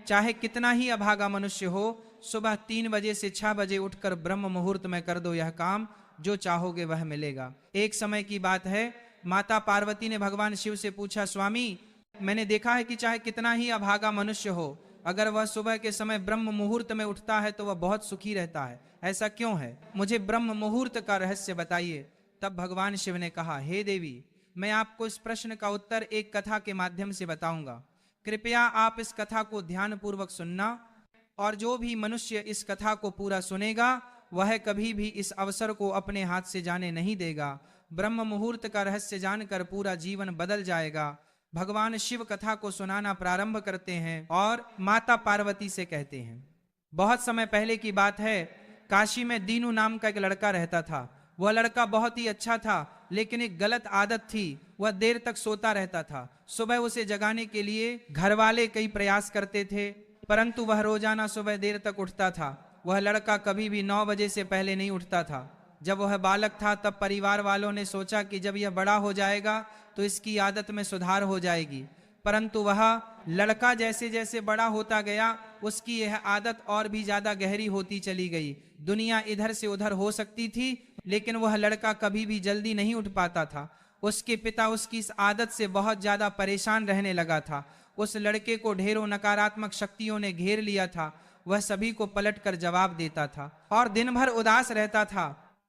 चाहे कितना ही अभागा मनुष्य हो, सुबह 3 बजे से 6 बजे उठकर ब्रह्म मुहूर्त में कर दो यह काम, जो चाहोगे वह मिलेगा। एक समय की बात है, माता पार्वती ने भगवान शिव से पूछा, स्वामी मैंने देखा है कि चाहे कितना ही अभागा मनुष्य हो, अगर वह सुबह के समय ब्रह्म मुहूर्त में उठता है तो वह बहुत सुखी रहता है, ऐसा क्यों है? मुझे ब्रह्म मुहूर्त का रहस्य बताइए। तब भगवान शिव ने कहा, हे देवी, मैं आपको इस प्रश्न का उत्तर एक कथा के माध्यम से बताऊंगा। कृपया आप इस कथा को ध्यान पूर्वक सुनना, और जो भी मनुष्य इस कथा को पूरा सुनेगा वह कभी भी इस अवसर को अपने हाथ से जाने नहीं देगा। ब्रह्म मुहूर्त का रहस्य जानकर पूरा जीवन बदल जाएगा। भगवान शिव कथा को सुनाना प्रारंभ करते हैं और माता पार्वती से कहते हैं, बहुत समय पहले की बात है, काशी में दीनू नाम का एक लड़का रहता था। वह लड़का बहुत ही अच्छा था, लेकिन एक गलत आदत थी, वह देर तक सोता रहता था। सुबह उसे जगाने के लिए घर वाले कई प्रयास करते थे, परंतु वह रोजाना सुबह देर तक उठता था। वह लड़का कभी भी 9 बजे से पहले नहीं उठता था। जब वह बालक था तब परिवार वालों ने सोचा कि जब यह बड़ा हो जाएगा तो इसकी आदत में सुधार हो जाएगी, परंतु वह लड़का जैसे जैसे बड़ा होता गया उसकी यह आदत और भी ज्यादा गहरी होती चली गई। दुनिया इधर से उधर हो सकती थी, लेकिन वह लड़का कभी भी जल्दी नहीं उठ पाता था। उसके पिता उसकी इस आदत से बहुत ज्यादा परेशान रहने लगा था। उस लड़के को ढेरों नकारात्मक शक्तियों ने घेर लिया था। वह सभी को पलटकर जवाब देता था और दिन भर उदास रहता था।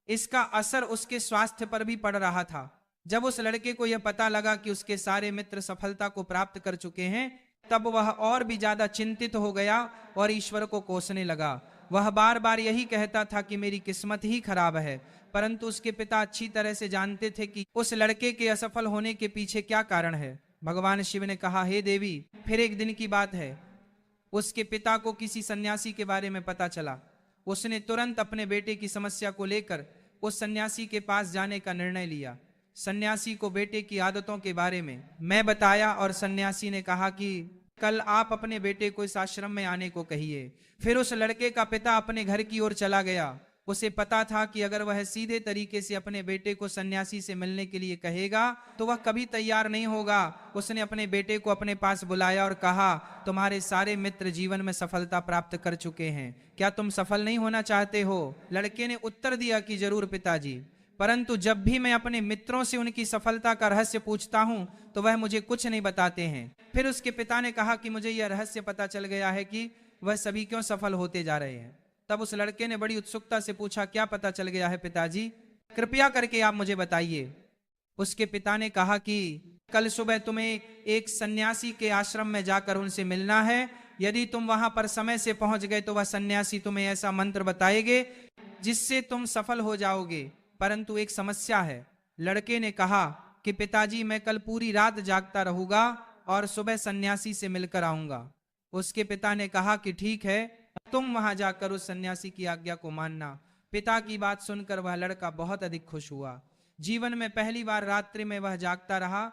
इसका असर उसके स्वास्थ्य पर भी पड़ रहा था। जब उस लड़के को यह पता लगा कि उसके सारे मित्र सफलता को प्राप्त कर चुके हैं, तब वह और भी ज्यादा चिंतित हो गया और ईश्वर को कोसने लगा। वह बार बार यही कहता था कि मेरी किस्मत ही खराब है, परंतु उसके पिता अच्छी तरह से जानते थे कि उस लड़के के असफल होने के पीछे क्या कारण है। भगवान शिव ने कहा, हे देवी, फिर एक दिन की बात है, उसके पिता को किसी सन्यासी के बारे में पता चला। उसने तुरंत अपने बेटे की समस्या को लेकर उस सन्यासी के पास जाने का निर्णय लिया। सन्यासी को बेटे की आदतों के बारे में मैं बताया और सन्यासी ने कहा कि कल आप अपने बेटे को इस आश्रम में आने को कहिए। फिर उस लड़के का पिता अपने घर की ओर चला गया। उसे पता था कि अगर वह सीधे तरीके से अपने बेटे को सन्यासी से मिलने के लिए कहेगा तो वह कभी तैयार नहीं होगा। उसने अपने बेटे को अपने पास बुलाया और कहा, तुम्हारे सारे मित्र जीवन में सफलता प्राप्त कर चुके हैं, क्या तुम सफल नहीं होना चाहते हो? लड़के ने उत्तर दिया कि जरूर पिताजी, परंतु जब भी मैं अपने मित्रों से उनकी सफलता का रहस्य पूछता हूं तो वह मुझे कुछ नहीं बताते हैं। फिर उसके पिता ने कहा कि मुझे यह रहस्य पता चल गया है कि वह सभी क्यों सफल होते जा रहे हैं। तब उस लड़के ने बड़ी उत्सुकता से पूछा, क्या पता चल गया है पिताजी, कृपया करके आप मुझे बताइए। उसके पिता ने कहा कि कल सुबह तुम्हें एक सन्यासी के आश्रम में जाकर उनसे मिलना है। यदि तुम वहां पर समय से पहुंच गए तो वह सन्यासी तुम्हें ऐसा मंत्र बताएंगे जिससे तुम सफल हो जाओगे, परंतु एक समस्या है। लड़के ने कहा कि पिताजी, मैं कल पूरी रात जागता रहूंगा और सुबह सन्यासी से मिलकर आऊंगा। उसके पिता ने कहा कि ठीक है, तुम वहां जाकर उस सन्यासी की आज्ञा को मानना। पिता की बात सुनकर वह लड़का बहुत अधिक खुश हुआ। जीवन में पहली बार रात्रि में वह जागता रहा,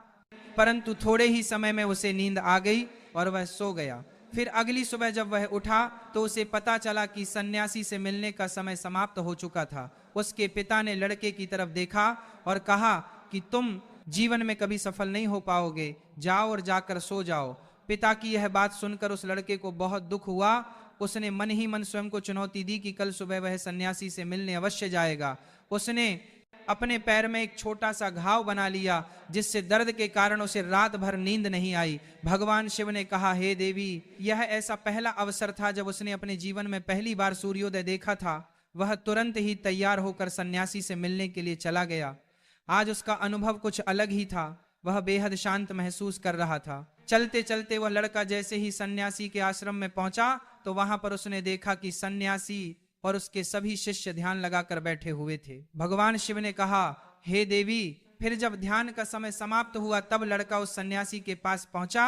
परंतु थोड़े ही समय में उसे नींद आ गई और वह सो गया। फिर अगली सुबह जब वह उठा तो उसे पता चला कि सन्यासी से मिलने का समय समाप्त हो चुका था। उसके पिता ने लड़के की तरफ देखा और कहा कि तुम जीवन में कभी सफल नहीं हो पाओगे, जाओ और जाकर सो जाओ। पिता की यह बात सुनकर उस लड़के को बहुत दुख हुआ। उसने मन ही मन स्वयं को चुनौती दी कि कल सुबह वह सन्यासी से मिलने अवश्य जाएगा। उसने अपने पैर में एक छोटा सा घाव बना लिया, जिससे दर्द के कारण उसे रात भर नींद नहीं आई। भगवान शिव ने कहा, हे देवी, यह ऐसा पहला अवसर था जब उसने अपने जीवन में पहली बार सूर्योदय देखा था। वह तुरंत ही तैयार होकर सन्यासी से मिलने के लिए चला गया। आज उसका अनुभव कुछ अलग ही था। वह बेहद शांत महसूस कर रहा था। चलते चलते वह लड़का जैसे ही सन्यासी के आश्रम में पहुंचा तो वहां पर उसने देखा कि सन्यासी और उसके सभी शिष्य ध्यान लगाकर बैठे हुए थे। भगवान शिव ने कहा, हे देवी, फिर जब ध्यान का समय समाप्त हुआ तब लड़का उस सन्यासी के पास पहुंचा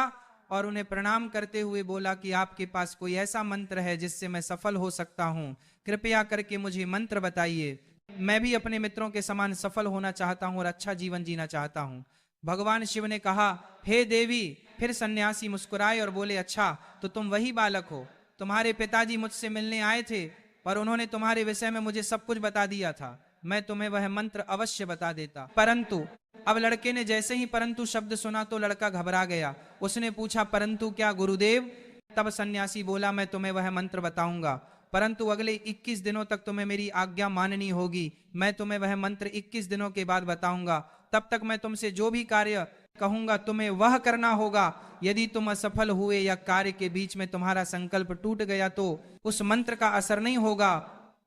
और उन्हें प्रणाम करते हुए बोला कि आपके पास कोई ऐसा मंत्र है जिससे मैं सफल हो सकता हूं, कृपया करके मुझे मंत्र बताइए। मैं भी अपने मित्रों के समान सफल होना चाहता हूं और अच्छा जीवन जीना चाहता हूं। भगवान शिव ने कहा, हे देवी। फिर सन्यासी मुस्कुराए और बोले, अच्छा तो तुम वही बालक हो। तुम्हारे पिताजी मुझसे मिलने आए थे और उन्होंने तुम्हारे विषय में मुझे सब कुछ बता दिया था। मैं तुम्हें वह मंत्र अवश्य बता देता। परंतु अब लड़के ने जैसे ही परंतु शब्द सुना तो लड़का घबरा गया। उसने पूछा, परंतु क्या गुरुदेव? तब सन्यासी बोला, मैं तुम्हें वह मंत्र बताऊंगा, परंतु अगले 21 दिनों तक तुम्हें मेरी आज्ञा माननी होगी। मैं तुम्हें वह मंत्र 21 दिनों के बाद बताऊंगा। तब तक मैं तुमसे जो भी कार्य कहूंगा तुम्हें वह करना होगा। यदि तुम असफल हुए या कार्य के बीच में तुम्हारा संकल्प टूट गया तो उस मंत्र का असर नहीं होगा।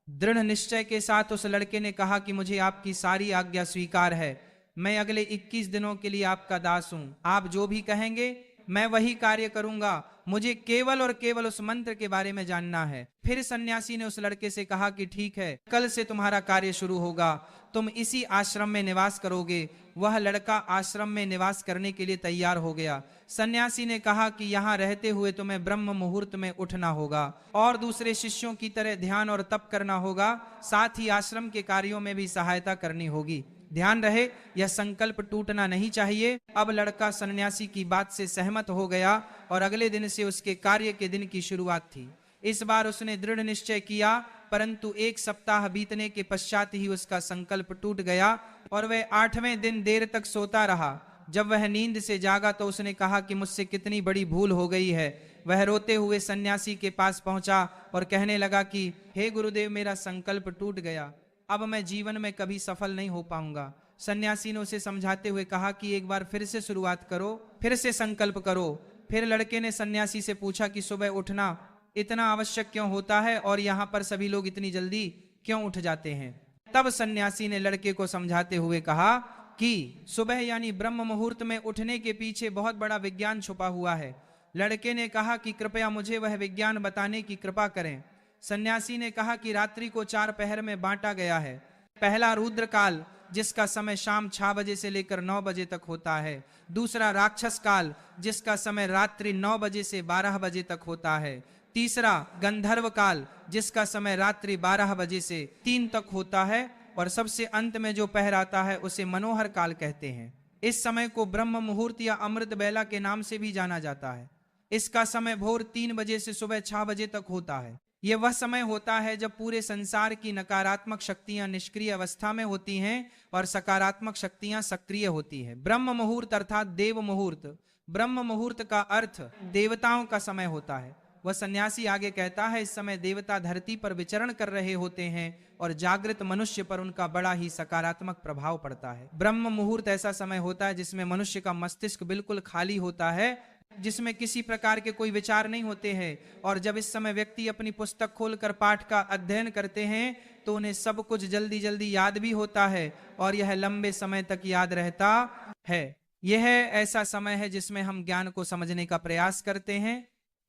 दृढ़ निश्चय के साथ उस लड़के ने कहा कि मुझे आपकी सारी आज्ञा स्वीकार है, मैं अगले 21 दिनों के लिए आपका दास हूं। आप जो भी कहेंगे मैं वही कार्य करूंगा। मुझे केवल और केवल उस मंत्र के बारे में जानना है। फिर सन्यासी ने उस लड़के से कहा कि ठीक है, कल से तुम्हारा कार्य शुरू होगा, तुम इसी आश्रम में निवास करोगे। वह लड़का आश्रम में निवास करने के लिए तैयार हो गया। सन्यासी ने कहा कि यहाँ रहते हुए तुम्हें ब्रह्म मुहूर्त में उठना होगा और दूसरे शिष्यों की तरह ध्यान और तप करना होगा, साथ ही आश्रम के कार्यों में भी सहायता करनी होगी। ध्यान रहे, यह संकल्प टूटना नहीं चाहिए। अब लड़का सन्यासी की बात से सहमत हो गया और अगले दिन से उसके कार्य के दिन की शुरुआत थी। इस बार उसने दृढ़ निश्चय किया, परंतु 1 सप्ताह बीतने के पश्चात ही उसका संकल्प टूट गया और वह 8वें दिन देर तक सोता रहा। जब वह नींद से जागा तो उसने कहा कि मुझसे कितनी बड़ी भूल हो गई है। वह रोते हुए सन्यासी के पास पहुंचा और कहने लगा कि हे गुरुदेव, मेरा संकल्प टूट गया, अब मैं जीवन में कभी सफल नहीं हो पाऊंगा। सन्यासी ने उसे समझाते हुए कहा कि एक बार फिर से शुरुआत करो, फिर से संकल्प करो। फिर लड़के ने सन्यासी से पूछा कि सुबह उठना इतना आवश्यक क्यों होता है और यहाँ पर सभी लोग इतनी जल्दी क्यों उठ जाते हैं। तब सन्यासी ने लड़के को समझाते हुए कहा कि सुबह यानी ब्रह्म मुहूर्त में उठने के पीछे बहुत बड़ा विज्ञान छुपा हुआ है। लड़के ने कहा कि कृपया मुझे वह विज्ञान बताने की कृपा करें। सन्यासी ने कहा कि रात्रि को 4 पहर में बांटा गया है। पहला रुद्र काल, जिसका समय शाम 6 बजे से लेकर 9 बजे तक होता है। दूसरा राक्षस काल, जिसका समय रात्रि 9 बजे से 12 बजे तक होता है। तीसरा गंधर्व काल, जिसका समय रात्रि 12 बजे से 3 तक होता है। और सबसे अंत में जो पहर आता है उसे मनोहर काल कहते हैं। इस समय को ब्रह्म मुहूर्त या अमृत बेला के नाम से भी जाना जाता है। इसका समय भोर 3 बजे से सुबह 6 बजे तक होता है। यह वह समय होता है जब पूरे संसार की नकारात्मक शक्तियां निष्क्रिय अवस्था में होती हैं और सकारात्मक शक्तियां सक्रिय होती हैं। ब्रह्म मुहूर्त अर्थात देव मुहूर्त, ब्रह्म मुहूर्त का अर्थ देवताओं का समय होता है। वह सन्यासी आगे कहता है, इस समय देवता धरती पर विचरण कर रहे होते हैं और जागृत मनुष्य पर उनका बड़ा ही सकारात्मक प्रभाव पड़ता है। ब्रह्म मुहूर्त ऐसा समय होता है जिसमें मनुष्य का मस्तिष्क बिल्कुल खाली होता है, जिसमें किसी प्रकार के कोई विचार नहीं होते हैं। और जब इस समय व्यक्ति अपनी पुस्तक खोलकर पाठ का अध्ययन करते हैं तो उन्हें सब कुछ जल्दी जल्दी याद भी होता है और यह लंबे समय तक याद रहता है। यह ऐसा समय है जिसमें हम ज्ञान को समझने का प्रयास करते हैं।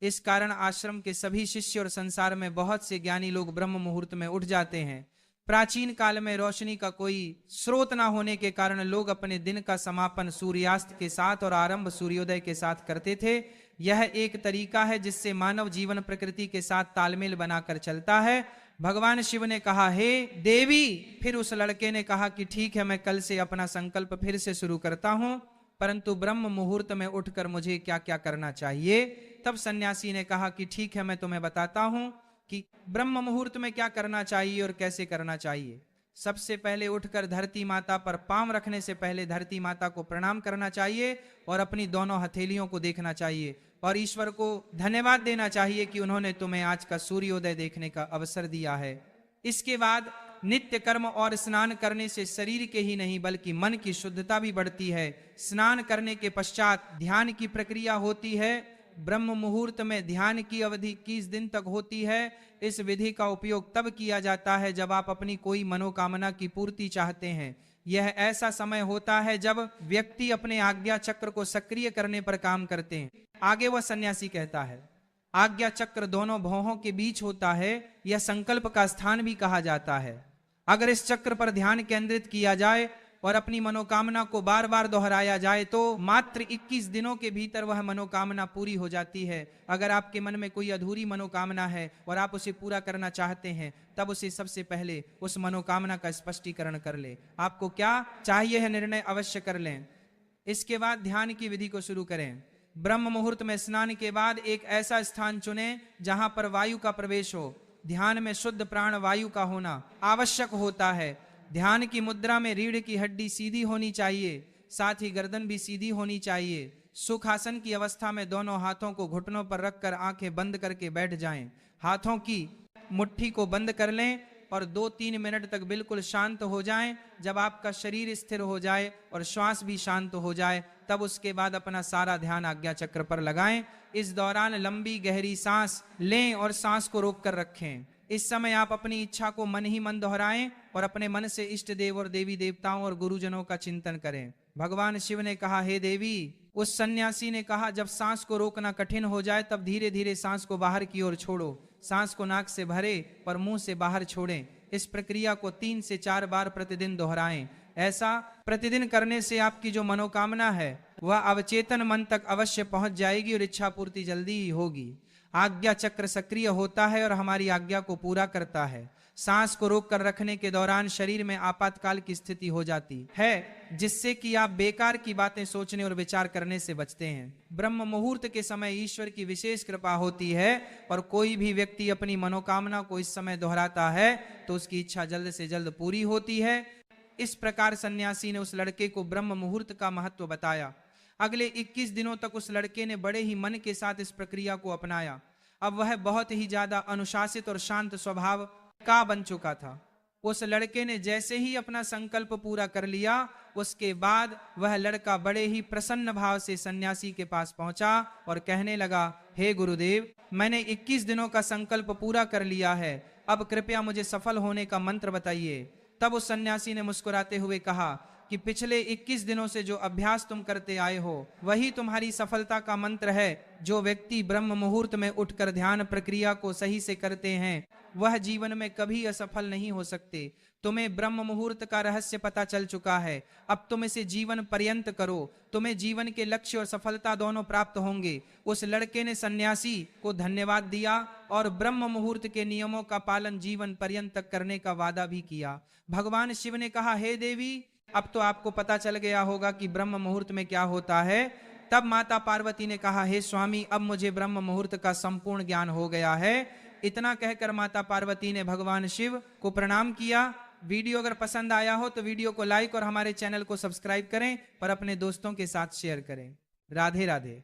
इस कारण आश्रम के सभी शिष्य और संसार में बहुत से ज्ञानी लोग ब्रह्म मुहूर्त में उठ जाते हैं। प्राचीन काल में रोशनी का कोई स्रोत ना होने के कारण लोग अपने दिन का समापन सूर्यास्त के साथ और आरंभ सूर्योदय के साथ करते थे। यह एक तरीका है जिससे मानव जीवन प्रकृति के साथ तालमेल बनाकर चलता है। भगवान शिव ने कहा, हे देवी। फिर उस लड़के ने कहा कि ठीक है, मैं कल से अपना संकल्प फिर से शुरू करता हूं, परंतु ब्रह्म मुहूर्त में उठकर मुझे क्या क्या करना चाहिए। तब सन्यासी ने कहा कि ठीक है, मैं तुम्हें बताता हूं कि ब्रह्म मुहूर्त में क्या करना चाहिए और कैसे करना चाहिए। सबसे पहले उठकर धरती माता पर पांव रखने से पहले धरती माता को प्रणाम करना चाहिए और अपनी दोनों हथेलियों को देखना चाहिए और ईश्वर को धन्यवाद देना चाहिए कि उन्होंने तुम्हें आज का सूर्योदय देखने का अवसर दिया है। इसके बाद नित्य कर्म और स्नान करने से शरीर के ही नहीं बल्कि मन की शुद्धता भी बढ़ती है। स्नान करने के पश्चात ध्यान की प्रक्रिया होती है। ब्रह्म मुहूर्त में ध्यान की अवधि 21 दिन तक होती है। इस विधि का उपयोग तब किया जाता है जब आप अपनी कोई मनोकामना की पूर्ति चाहते हैं। यह ऐसा समय होता है जब व्यक्ति अपने आज्ञा चक्र को सक्रिय करने पर काम करते हैं। आगे वह सन्यासी कहता है, आज्ञा चक्र दोनों भौहों के बीच होता है। यह संकल्प का स्थान भी कहा जाता है। अगर इस चक्र पर ध्यान केंद्रित किया जाए और अपनी मनोकामना को बार बार दोहराया जाए तो मात्र 21 दिनों के भीतर वह मनोकामना पूरी हो जाती है। अगर आपके मन में कोई अधूरी मनोकामना है और आप उसे पूरा करना चाहते हैं, तब उसे सबसे पहले उस मनोकामना का स्पष्टीकरण कर ले। आपको क्या चाहिए है निर्णय अवश्य कर लें। इसके बाद ध्यान की विधि को शुरू करें। ब्रह्म मुहूर्त में स्नान के बाद एक ऐसा स्थान चुनें जहां पर वायु का प्रवेश हो। ध्यान में शुद्ध प्राण वायु का होना आवश्यक होता है। ध्यान की मुद्रा में रीढ़ की हड्डी सीधी होनी चाहिए, साथ ही गर्दन भी सीधी होनी चाहिए। सुखासन की अवस्था में दोनों हाथों को घुटनों पर रखकर आंखें बंद करके बैठ जाएं। हाथों की मुट्ठी को बंद कर लें और 2-3 मिनट तक बिल्कुल शांत हो जाएं। जब आपका शरीर स्थिर हो जाए और श्वास भी शांत हो जाए, तब उसके बाद अपना सारा ध्यान आज्ञा चक्र पर लगाएं। इस दौरान लंबी गहरी सांस लें और सांस को रोक कर रखें। इस समय आप अपनी इच्छा को मन ही मन दोहराएं और अपने मन से इष्ट देव और देवी देवताओं और गुरुजनों का चिंतन करें। भगवान शिव ने कहा, हे देवी, उस सन्यासी ने कहा, जब सांस को रोकना कठिन हो जाए तब धीरे धीरे सांस को बाहर की ओर छोड़ो। सांस को नाक से भरे पर मुंह से बाहर छोड़ें। इस प्रक्रिया को 3 से 4 बार प्रतिदिन दोहराएं। ऐसा प्रतिदिन करने से आपकी जो मनोकामना है वह अवचेतन मन तक अवश्य पहुंच जाएगी और इच्छा पूर्ति जल्दी ही होगी। आज्ञा चक्र सक्रिय होता है और हमारी आज्ञा को पूरा करता है। सांस को रोक कर रखने के दौरान शरीर में आपातकाल की स्थिति हो जाती है, जिससे कि आप बेकार की बातें सोचने और विचार करने से बचते हैं। ब्रह्म मुहूर्त के समय ईश्वर की विशेष कृपा होती है और कोई भी व्यक्ति अपनी मनोकामना को इस समय दोहराता है तो उसकी इच्छा जल्द से जल्द पूरी होती है। इस प्रकार सन्यासी ने उस लड़के को ब्रह्म मुहूर्त का महत्व बताया। अगले 21 दिनों तक उस लड़के ने बड़े ही मन के साथ इस प्रक्रिया को अपनाया। अब वह बहुत ही ज्यादा अनुशासित और शांत स्वभाव का बन चुका था। उस लड़के ने जैसे ही अपना संकल्प पूरा कर लिया, उसके बाद वह लड़का बड़े ही प्रसन्न भाव से सन्यासी के पास पहुंचा और कहने लगा, हे गुरुदेव, मैंने 21 दिनों का संकल्प पूरा कर लिया है, अब कृपया मुझे सफल होने का मंत्र बताइए। तब उस सन्यासी ने मुस्कुराते हुए कहा कि पिछले 21 दिनों से जो अभ्यास तुम करते आए हो वही तुम्हारी सफलता का मंत्र है। जो व्यक्ति ब्रह्म मुहूर्त में उठकर ध्यान प्रक्रिया को सही से करते हैं वह जीवन में कभी असफल नहीं हो सकते। तुम्हें ब्रह्म मुहूर्त का रहस्य पता चल चुका है, अब तुम इसे जीवन पर्यंत करो, तुम्हें जीवन के लक्ष्य और सफलता दोनों प्राप्त होंगे। उस लड़के ने सन्यासी को धन्यवाद दिया और ब्रह्म मुहूर्त के नियमों का पालन जीवन पर्यंत तक करने का वादा भी किया। भगवान शिव ने कहा, हे देवी, अब तो आपको पता चल गया होगा कि ब्रह्म मुहूर्त में क्या होता है। तब माता पार्वती ने कहा, हे स्वामी, अब मुझे ब्रह्म मुहूर्त का संपूर्ण ज्ञान हो गया है। इतना कहकर माता पार्वती ने भगवान शिव को प्रणाम किया। वीडियो अगर पसंद आया हो तो वीडियो को लाइक और हमारे चैनल को सब्सक्राइब करें और अपने दोस्तों के साथ शेयर करें। राधे राधे।